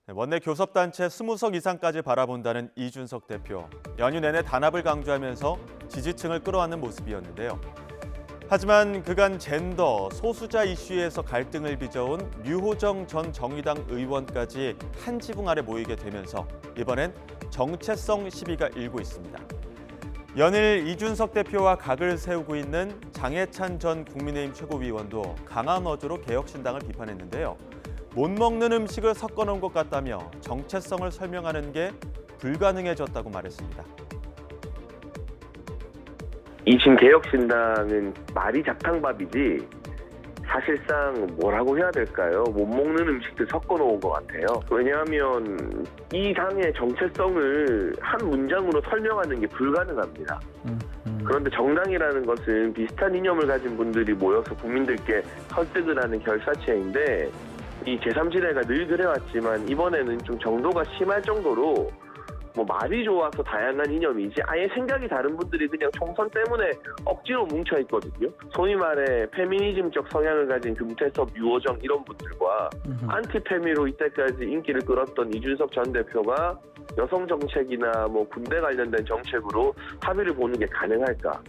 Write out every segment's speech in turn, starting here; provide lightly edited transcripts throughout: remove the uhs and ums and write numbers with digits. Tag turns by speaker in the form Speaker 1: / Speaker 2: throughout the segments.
Speaker 1: 원내 교섭단체 20석 이상까지 바라본다는 이준석 대표. 연휴 내내 단합을 강조하면서 지지층을 끌어안는 모습이었는데요. 하지만 그간 젠더, 소수자 이슈에서 갈등을 빚어온 류호정 전 정의당 의원까지 한 지붕 아래 모이게 되면서 이번엔 정체성 시비가 일고 있습니다. 연일 이준석 대표와 각을 세우고 있는 장해찬 전 국민의힘 최고위원도 강한 어조로 개혁신당을 비판했는데요. 못 먹는 음식을 섞어놓은 것 같다며 정체성을 설명하는 게 불가능해졌다고 말했습니다.
Speaker 2: 이심 개혁신당은 말이 작탕밥이지 사실상 뭐라고 해야 될까요? 못 먹는 음식들 섞어놓은 것 같아요. 왜냐하면 이 당의 정체성을 한 문장으로 설명하는 게 불가능합니다. 그런데 정당이라는 것은 비슷한 이념을 가진 분들이 모여서 국민들께 설득을 하는 결사체인데 이 제3지대가 늘 그래왔지만 이번에는 좀 정도가 심할 정도로 말이 좋아서 다양한 이념이지 아예 생각이 다른 분들이 그냥 총선 때문에 억지로 뭉쳐있거든요. 소위 말해 페미니즘적 성향을 가진 금태섭, 유호정 이런 분들과 안티페미로 이때까지 인기를 끌었던 이준석 전 대표가 여성 정책이나 군대 관련된 정책으로 합의를 보는 게 가능할까?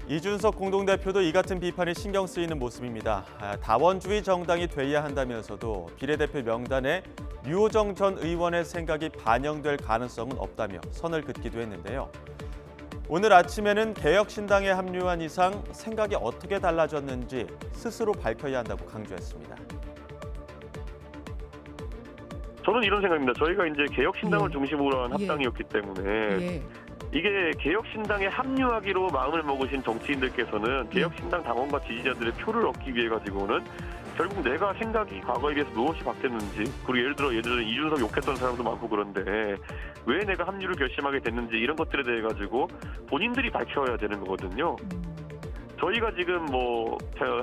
Speaker 1: 이준석 공동대표도 이 같은 비판이 신경 쓰이는 모습입니다. 다원주의 정당이 돼야 한다면서도 비례대표 명단에 류호정 전 의원의 생각이 반영될 가능성은 없다며 선을 긋기도 했는데요. 오늘 아침에는 개혁신당에 합류한 이상 생각이 어떻게 달라졌는지 스스로 밝혀야 한다고 강조했습니다.
Speaker 3: 저는 이런 생각입니다. 저희가 이제 개혁신당을 중심으로 한 합당이었기 때문에 이게 개혁신당에 합류하기로 마음을 먹으신 정치인들께서는 개혁신당 당원과 지지자들의 표를 얻기 위해 가지고는 결국 내가 생각이 과거에 비해서 무엇이 바뀌었는지, 그리고 예를 들어 이준석 욕했던 사람도 많고 그런데 왜 내가 합류를 결심하게 됐는지 이런 것들에 대해 가지고 본인들이 밝혀야 되는 거거든요. 저희가 지금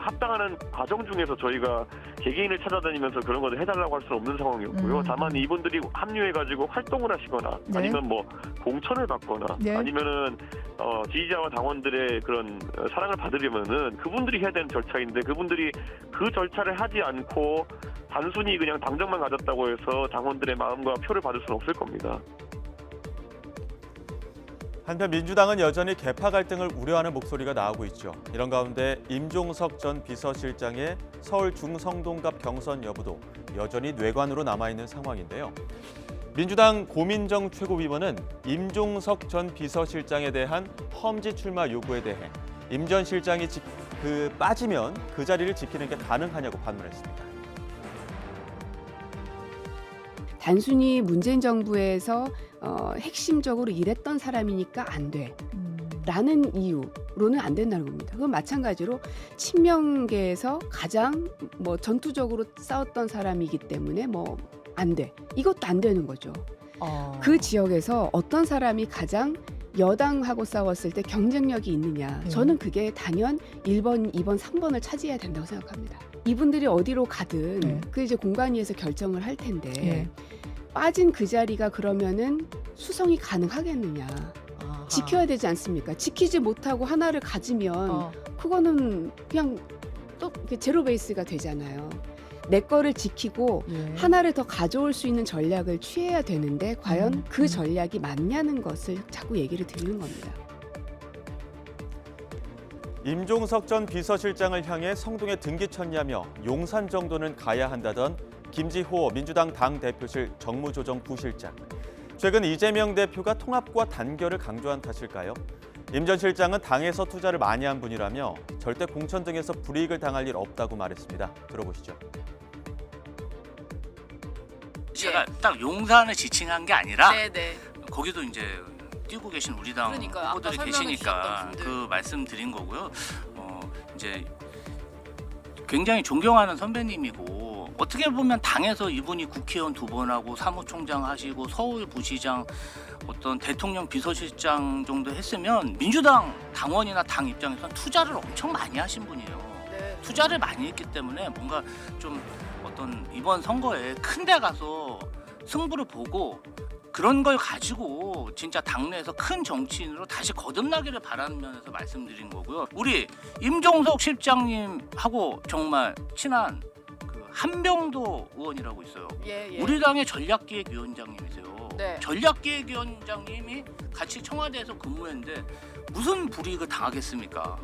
Speaker 3: 합당하는 과정 중에서 저희가 개개인을 찾아다니면서 그런 것을 해달라고 할 수는 없는 상황이었고요. 다만 이분들이 합류해가지고 활동을 하시거나 아니면 공천을 받거나 아니면은 지지자와 당원들의 그런 사랑을 받으려면은 그분들이 해야 되는 절차인데 그분들이 그 절차를 하지 않고 단순히 그냥 당정만 가졌다고 해서 당원들의 마음과 표를 받을 수는 없을 겁니다.
Speaker 1: 한편 민주당은 여전히 계파 갈등을 우려하는 목소리가 나오고 있죠. 이런 가운데 임종석 전 비서실장의 서울 중성동갑 경선 여부도 여전히 뇌관으로 남아있는 상황인데요. 민주당 고민정 최고위원은 임종석 전 비서실장에 대한 험지 출마 요구에 대해 임 전 실장이 빠지면 그 자리를 지키는 게 가능하냐고 반문했습니다.
Speaker 4: 단순히 문재인 정부에서 핵심적으로 일했던 사람이니까 안 돼. 라는 이유로는 안 된다는 겁니다. 그건 마찬가지로 친명계에서 가장 전투적으로 싸웠던 사람이기 때문에 안 돼. 이것도 안 되는 거죠. 그 지역에서 어떤 사람이 가장 여당하고 싸웠을 때 경쟁력이 있느냐. 저는 그게 단연 1번, 2번, 3번을 차지해야 된다고 생각합니다. 이분들이 어디로 가든 그 이제 공관위에서 결정을 할 텐데 빠진 그 자리가 그러면은 수성이 가능하겠느냐. 지켜야 되지 않습니까? 지키지 못하고 하나를 가지면 그거는 그냥 또 제로 베이스가 되잖아요. 내 거를 지키고 하나를 더 가져올 수 있는 전략을 취해야 되는데 과연 그 전략이 맞냐는 것을 자꾸 얘기를 드리는 겁니다.
Speaker 1: 임종석 전 비서실장을 향해 성동에 등기 쳤냐며 용산 정도는 가야 한다던 김지호 민주당 당대표실 정무조정부실장. 최근 이재명 대표가 통합과 단결을 강조한 탓일까요? 임 전 실장은 당에서 투자를 많이 한 분이라며 절대 공천 등에서 불이익을 당할 일 없다고 말했습니다. 들어보시죠.
Speaker 5: 제가 딱 용산을 지칭한 게 아니라 거기도 이제 뛰고 계신 우리 당 후보들이 계시니까 그 말씀드린 거고요. 이제 굉장히 존경하는 선배님이고 어떻게 보면 당에서 이분이 국회의원 2번 하고 사무총장 하시고 서울부시장 어떤 대통령 비서실장 정도 했으면 민주당 당원이나 당 입장에서는 투자를 엄청 많이 하신 분이에요. 투자를 많이 했기 때문에 뭔가 좀 어떤 이번 선거에 큰 데 가서 승부를 보고 그런 걸 가지고 진짜 당내에서 큰 정치인으로 다시 거듭나기를 바라는 면에서 말씀드린 거고요. 우리 임종석 실장님하고 정말 친한 한병도 의원이라고 있어요.
Speaker 6: 예.
Speaker 5: 우리 당의 전략기획위원장님이세요.
Speaker 6: 네.
Speaker 5: 전략기획위원장님이 같이 청와대에서 근무했는데 무슨 불이익을 당하겠습니까?